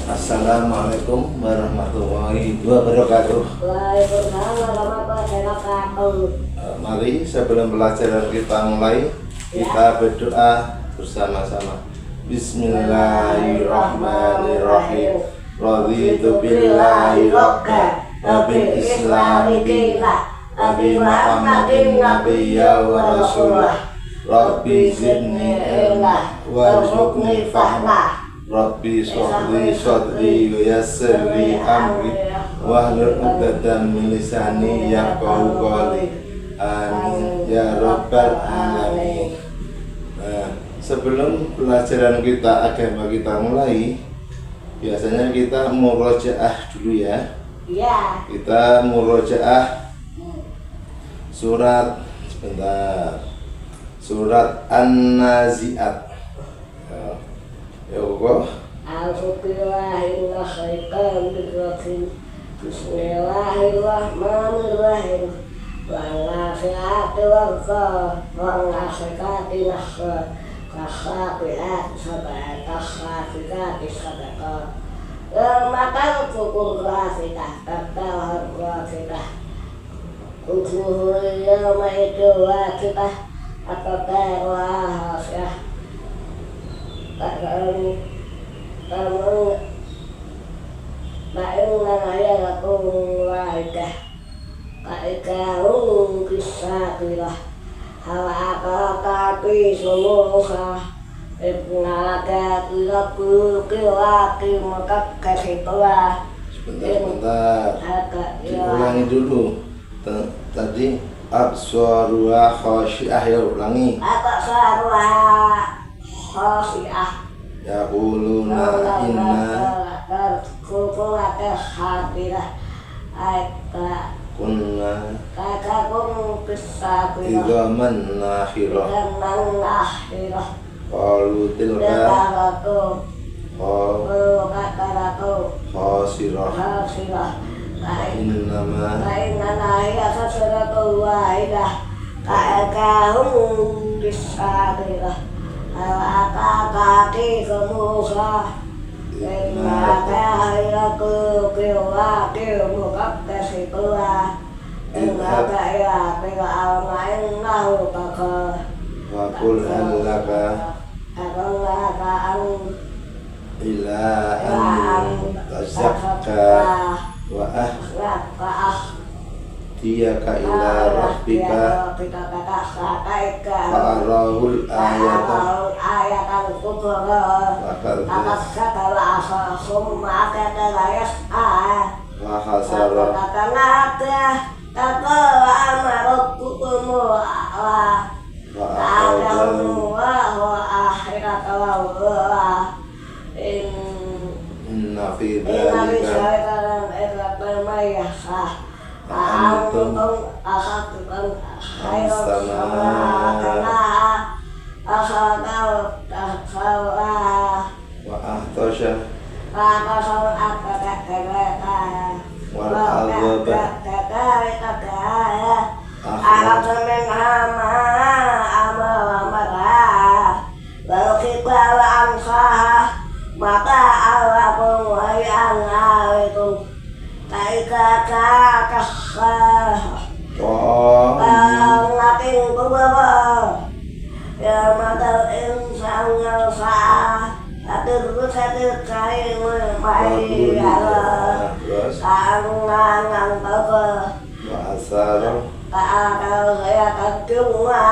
Assalamualaikum warahmatullahi wabarakatuh. Waalaikumsalam warahmatullahi wabarakatuh. Mari sebelum pelajaran kita mulai, kita berdoa bersama-sama. Bismillahirrahmanirrahim. Raditu billahi rabba wa bil islami dinan wa bi Muhammadin nabiyya wa rasulah. Rabbi zidni ilma warzuqni fahma. Rabbi sholli shodri wa yassir li amri wahlul 'uqdatam min lisani yafqahu qawli. Amin ya rabbal alamin. Nah, sebelum pelajaran kita agama kita mulai, biasanya kita murojaah dulu ya. Iya. Kita murojaah surat surat An-Nazi'at. Ya Allah. Alhamdulillahirrahmanirrahim. Bismillahirrahmanirrahim. Wal-nafi'ati warqa wal-nafiqati nahqa kashafi'ati sab'a kashafiqati sab'a matal fukur rafiqah tatal rafiqah ujuhul yawma itu waqiqah atau terwahasya kamu ba'inna yalakum wa'ikah kaikahum kisatilah hawa akakati sumuha ibnaka tilaku kiwaki makak kasitulah. Sebentar diulangi dulu. Tadi absaruha khasyi'ah, ya ulangi. Absaruha khasyi'ah yaquluna inna kufulatah hatilah aita kunna kakakum kisatilah idhaman nakhirah qalu tilka khasirah innama hiya khasratun wahidah ka'akahum kisatilah akakati kemusa innaka hilaku kiwaki mukakkasitulah innaka hilaki al-ma'innahu kaka Wakul halaka ila an tazakka wa ahdiyaka ila rabbika fa'arahul ayatan kubra fakadzaka wa asahum ma'akata la yas'a wa hasara kata wa amarukum wa ta'alamu wa akhirata wa inna fi dhalika antum akhatukan khairan akhadal tahsawa wa ahtasha wal azaba maka alakum wa ya'lakum taikaka lakin kubaba ya madal insan yang sah atur kain mai ala sangan baba wa asar ta'ala ya kaduma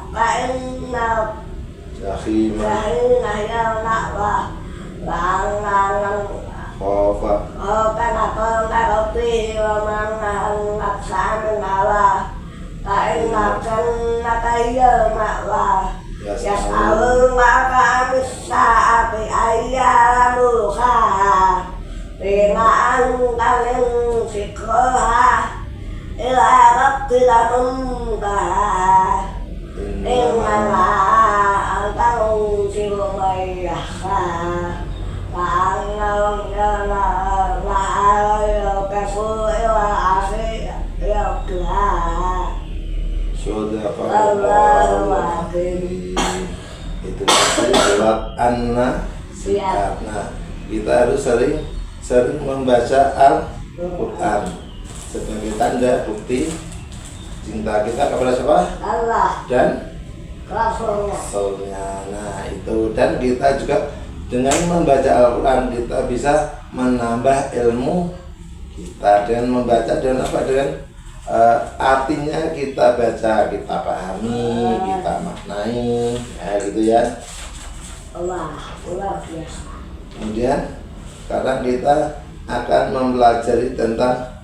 fa'inna jahimah ya na'wa langan khofa kana roti wa mangan aksan ala ta'inna jannata ma'wa yas'alun maka misa'ati ayyamuha bina antalin fikroha ila rabbika muntaha innama antalun silumayahha fa'annahum la'ala kafu ila asri yabduha Sadaqallahu alazim. Itu surat An-Nazi'at. Nah, kita harus sering membaca Al-Quran sebagai tanda bukti cinta kita kepada siapa? Allah Dan Rasulnya. Rasulnya. Nah itu, dan kita juga dengan membaca Al-Quran kita bisa menambah ilmu kita dengan membaca, dengan apa, dengan artinya kita baca, kita pahami, kita maknai, ya gitu ya. Allah luar biasa. Kemudian sekarang kita akan mempelajari tentang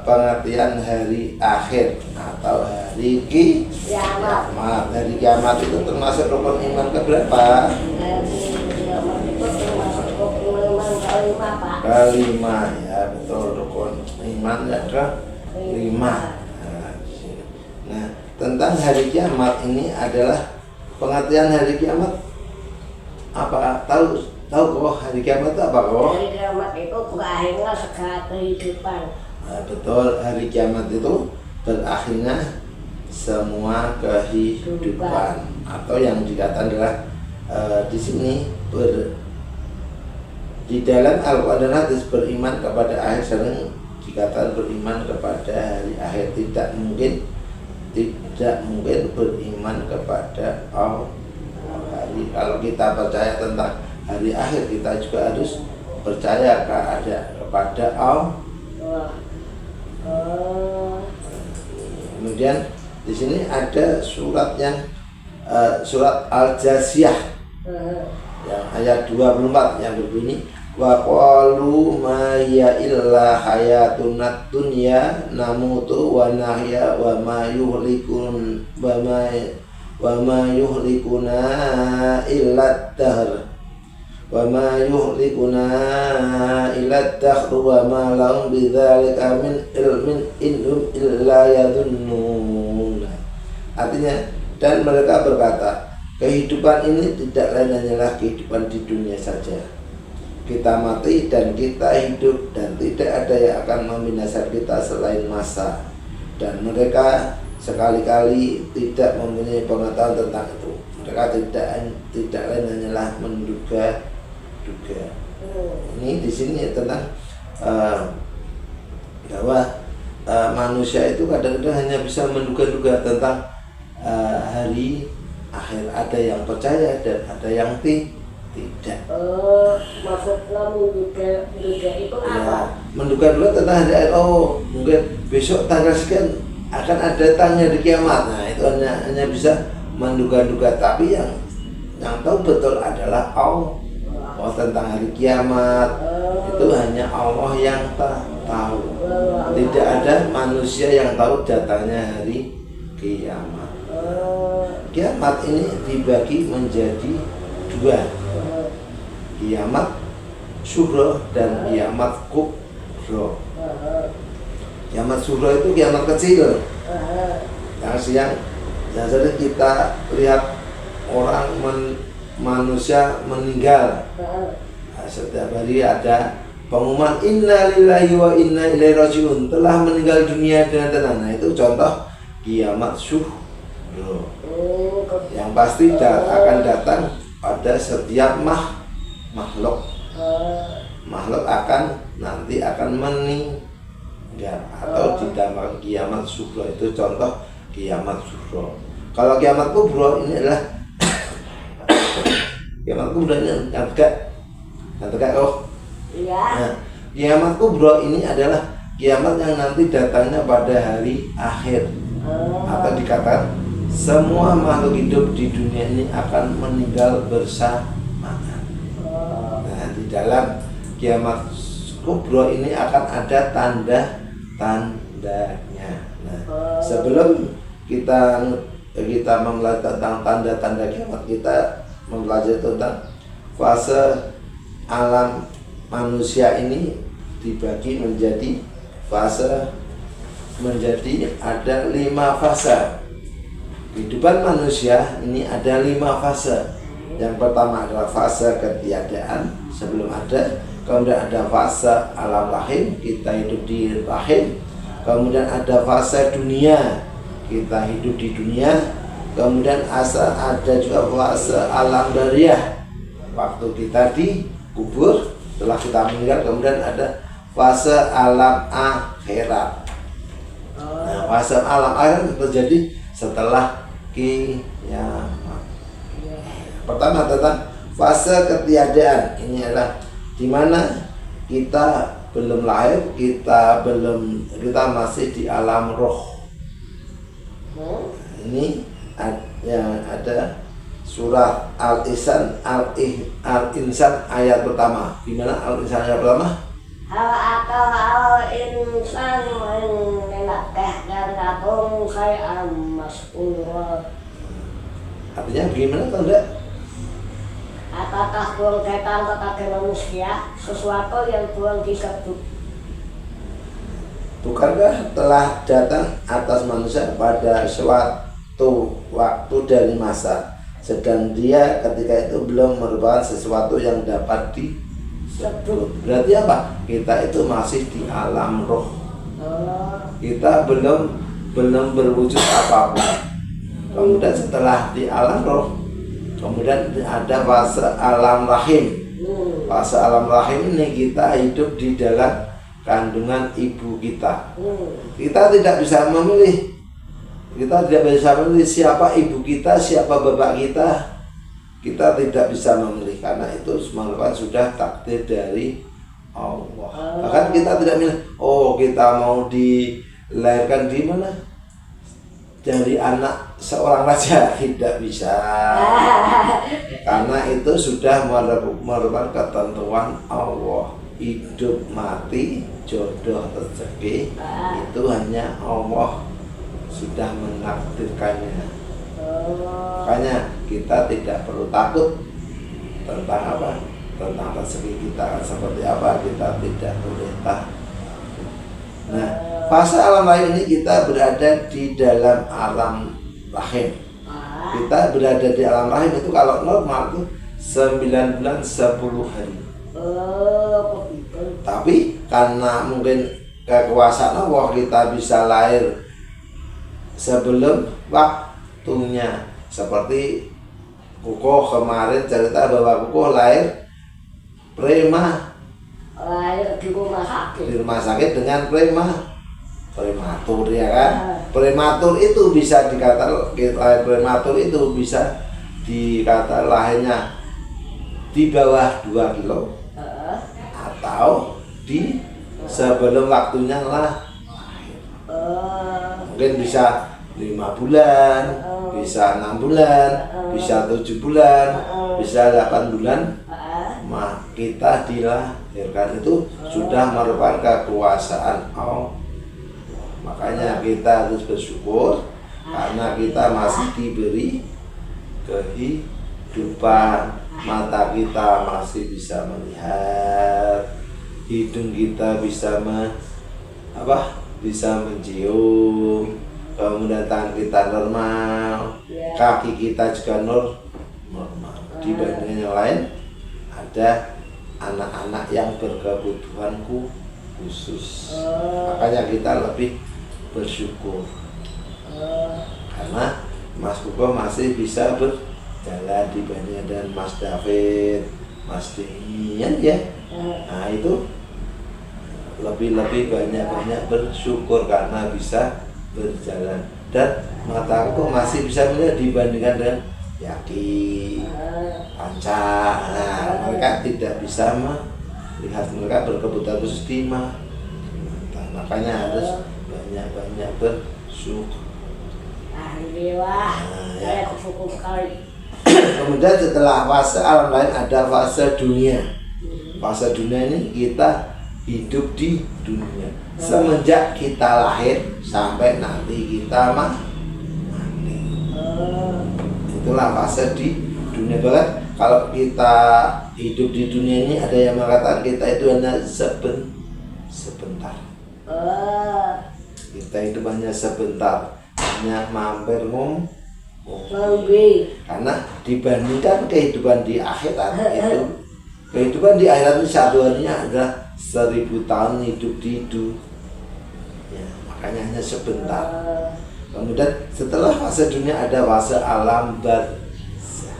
pengertian hari akhir atau hari kiamat. Hari kiamat itu termasuk rukun iman keberapa? Kiamat itu termasuk rukun iman kelima, Pak. Kelima, ya betul, rukun iman yang kelima. Nah, tentang hari kiamat ini adalah pengertian hari kiamat apa? Tahu kok hari kiamat itu apa kok? Hari kiamat itu berakhirnya segala kehidupan. Nah, betul, hari kiamat itu berakhirnya semua kehidupan, atau yang dikatakan adalah di sini di dalam Al-Quran dan hadis beriman kepada akhir sering dikatakan beriman kepada hari akhir. Tidak mungkin beriman kepada hari. Kalau kita percaya tentang hari akhir, kita juga harus percaya kepada Allah. Kemudian di sini ada surat yang surat Al-Jasiyah yang ayat 24 yang berbunyi wa qalu ma ya illa hayatun dunya namutu wa nahya wa ma yuhlikuna illa dahr wa ma yuhlikuna illa dahr wa ma lahum bidzalika min ilmin innahum illa yadhunnun. Artinya, dan mereka berkata, kehidupan ini tidak lain hanyalah kehidupan di dunia saja. Kita mati dan kita hidup, dan tidak ada yang akan membinasakan kita selain masa. Dan mereka sekali-kali tidak mempunyai pengetahuan tentang itu. Mereka tidak lain hanyalah menduga-duga. Ini di sini tentang bahwa manusia itu kadang-kadang hanya bisa menduga-duga tentang hari akhir. Ada yang percaya dan ada yang tidak. Maksudnya menduga itu apa? Menduga-duga tentang hari akhir. Oh, mungkin besok tanggal sekian akan ada tanya di kiamat. Nah, itu hanya bisa menduga-duga. Tapi yang tahu betul adalah Allah. Oh, tentang hari kiamat itu hanya Allah yang tahu. Tidak ada manusia yang tahu datangnya hari kiamat. Kiamat ini dibagi menjadi dua, kiamat sughra dan kiamat kubra. Kiamat sughra itu kiamat kecil, yang sering kita lihat orang manusia meninggal. Nah, setiap hari ada pengumuman inna lillahi wa inna ilaihi rajiun, telah meninggal dunia dengan tenang. Nah, itu contoh kiamat sughra yang pasti akan datang pada setiap makhluk. Makhluk nanti akan meninggal atau dinamakan kiamat sughra. Itu contoh kiamat sughra. Kalau kiamat kubra ini adalah kiamat kubra ini yang tegak kok. Iya. Nah, kiamat kubra ini adalah kiamat yang nanti datangnya pada hari akhir, atau dikatakan semua makhluk hidup di dunia ini akan meninggal bersamaan. Nah, di dalam kiamat kubra ini akan ada tanda-tandanya. Nah, sebelum kita mempelajari tentang tanda-tanda kiamat, kita mempelajari tentang fase alam manusia ini dibagi menjadi ada 5 fase. Kehidupan manusia ini ada 5 fase. Yang pertama adalah fase ketiadaan sebelum ada. Kemudian ada fase alam rahim, kita hidup di rahim. Kemudian ada fase dunia, kita hidup di dunia. Kemudian ada juga fase alam bariyah, waktu kita di kubur, setelah kita meninggal, kemudian ada fase alam akhirat. Nah, fase alam akhirat terjadi setelah kiamat. Pertama tentang fase ketiadaan. Ini adalah di mana kita belum lahir, kita masih di alam roh. Ini ada surat Al-Insan ayat pertama. Gimana Al-Insan ayat pertama? Hal akal insan menakahkan katung saya mas'ulullah. Artinya bagaimana tahu enggak? Apakah belum datang kepada manusia sesuatu yang belum disebut? Bukankah telah datang atas manusia pada suatu waktu dari masa, sedang dia ketika itu belum merupakan sesuatu yang dapat disebut. Berarti apa? Kita itu masih di alam roh. Kita belum berwujud apapun. Kemudian setelah di alam roh, kemudian ada fase alam rahim. Fase alam rahim ini kita hidup di dalam kandungan ibu kita. Kita tidak bisa memilih. Kita tidak bisa memilih siapa ibu kita, siapa bapak kita. Kita tidak bisa memilih karena itu merupakan sudah takdir dari Allah. Bahkan kita tidak milih, oh kita mau dilahirkan di mana? Dari anak seorang raja, tidak bisa. Karena itu sudah merupakan ketentuan Allah. Hidup mati, jodoh rezeki itu hanya Allah sudah menakdirkannya. Makanya kita tidak perlu takut tentang apa, tentang rezeki kita seperti apa, kita tidak boleh takut. Nah, fase alam rahim ini kita berada di dalam alam rahim. Kita berada di alam rahim itu kalau normal itu 9 bulan 10 hari. Tapi karena mungkin kekuasaan Allah kita bisa lahir sebelum waktunya. Seperti Kukoh kemarin cerita bahwa Kukoh lahir di rumah sakit dengan prematur, ya kan? Prematur itu bisa dikata lahir prematur itu bisa dikata lahirnya di bawah 2 kilo atau di sebelum waktunya lahir. Mungkin bisa 5 bulan, bisa 6 bulan, bisa 7 bulan, bisa 8 bulan. Kita dilahirkan itu sudah merupakan kekuasaan Allah. Makanya kita harus bersyukur karena kita masih diberi kehidupan. Mata kita masih bisa melihat, hidung kita bisa bisa mencium, kemudian tangan kita normal, kaki kita juga normal. Dibandingkan yang lain, ada anak-anak yang berkebutuhan khusus. Makanya kita lebih bersyukur karena Mas Kuko masih bisa berjalan dibandingkan dengan Mas David, Mas Dian ya. Nah itu lebih banyak bersyukur karena bisa berjalan, dan mataku masih bisa melihat dibandingkan dengan Yaki, Panca. Nah, mereka tidak bisa melihat, mereka berkebutuhan khusus di mata. Makanya harus banyak bersyukur. Alhamdulillah, saya bersyukur sekali. Kemudian setelah fase alam lain ada fase dunia. Fase dunia ini kita hidup di dunia semenjak kita lahir sampai nanti kita mati. Itulah fase di dunia. Bahkan kalau kita hidup di dunia ini ada yang mengatakan kita itu hanya sebentar. Kita hidup hanya sebentar, hanya mampir karena dibandingkan kehidupan di akhirat itu, kehidupan di akhirat itu satuannya adalah 1000 tahun hidup di dunia. Makanya hanya sebentar. Kemudian setelah fase dunia ada fase alam barzah.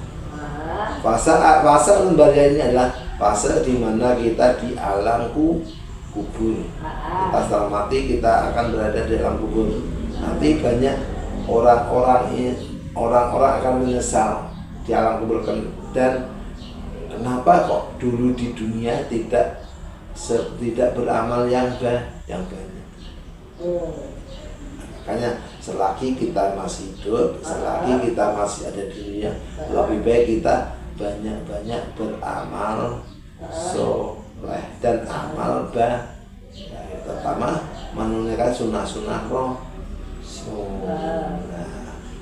Fase alam barzah ini adalah fase di mana kita di alam kubur. Kita setelah mati kita akan berada di alam kubur. Nanti banyak orang-orang akan menyesal di alam kubur, dan kenapa kok dulu di dunia tidak beramal yang banyak. Makanya selagi kita masih hidup, selagi kita masih ada di dunia, lebih baik kita banyak-banyak beramal soleh dan amal baik, terutama menunaikan sunnah-sunnah Rasul.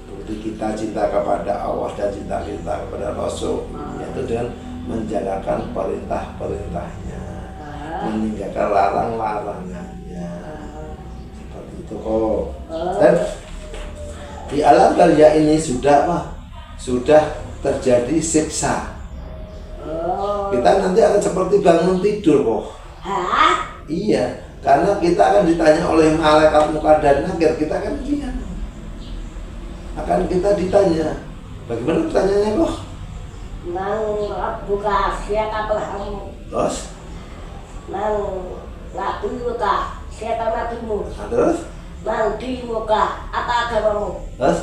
Bukti kita cinta kepada Allah dan cinta kita kepada Rasul yaitu dengan menjalankan perintah-perintahnya, meninggalkan larang-larangannya. Seperti itu kok. Dan di alam barzah ini sudah terjadi siksa. Kita nanti akan seperti bangun tidur kok. Iya, karena kita akan ditanya oleh malaikat munkar dan nakir. Kita akan kita ditanya. Bagaimana pertanyaannya kok? Man rabbuka, siapa Tuhanmu? Terus? Man nabiyuka, siapa nabimu? Terus? Man dinuka, apa agamamu? Terus?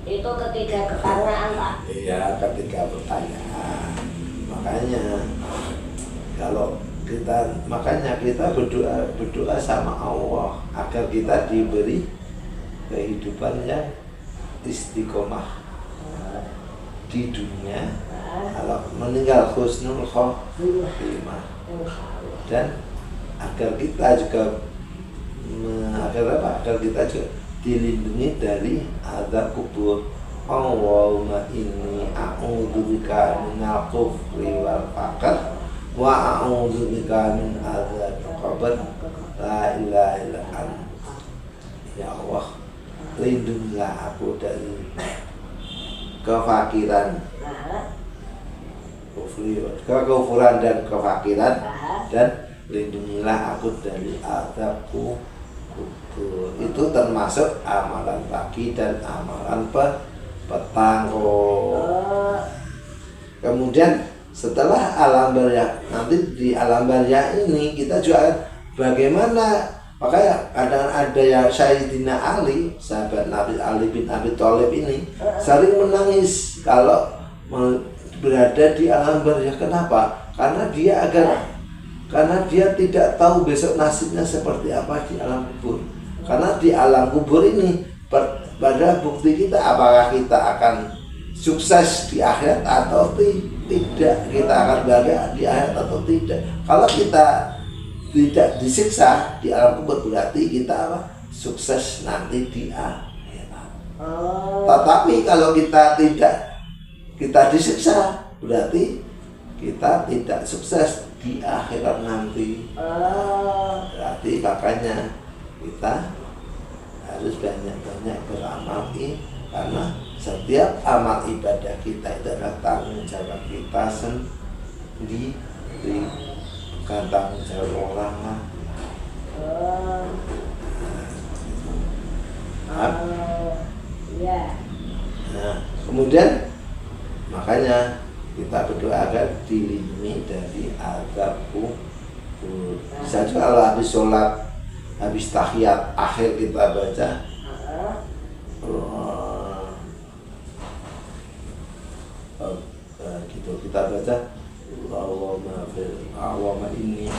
Itu ketiga pertanyaan, Pak. Iya, ketiga pertanyaan. Makanya kita berdoa sama Allah agar kita diberi kehidupan yang istiqomah di dunia, kalau meninggal husnul khotimah, dan agar kita juga dilindungi dari azab kubur. Allahumma inni a'udzubika minal kufri wal faqr wa a'udzubika min azab qabr la ilaha illa anta. Ya Allah, lindungilah aku dari kefakiran, kekufuran dan kefakiran, dan lindungilah aku dari azab kubur. Itu termasuk amalan pagi dan amalan petang. Kemudian setelah alam barzah, nanti di alam barzah ini kita juga bagaimana. Makanya kadang ada yang Sayyidina Ali, sahabat Nabi Ali bin Abi Thalib ini sering menangis kalau berada di alam barzah. Kenapa? Karena dia tidak tahu besok nasibnya seperti apa di alam kubur. Karena di alam kubur ini pada bukti kita apakah kita akan sukses di akhirat atau tidak, kita akan bahagia di akhirat atau tidak. Kalau kita tidak disiksa di alam kubur berarti kita sukses nanti di akhirat. Tetapi kalau kita disiksa berarti kita tidak sukses di akhirat nanti. Berarti makanya kita harus banyak-banyak beramal, karena setiap amal ibadah kita itu adalah tanggung jawab kita sendiri, bukan tanggung jawab orang lain. Nah, kemudian makanya kita berdoa agar dilindungi dari azab kubur. Bisa juga kalau habis sholat, habis tahiyat akhir kita baca gitu, kita baca Allahumma inni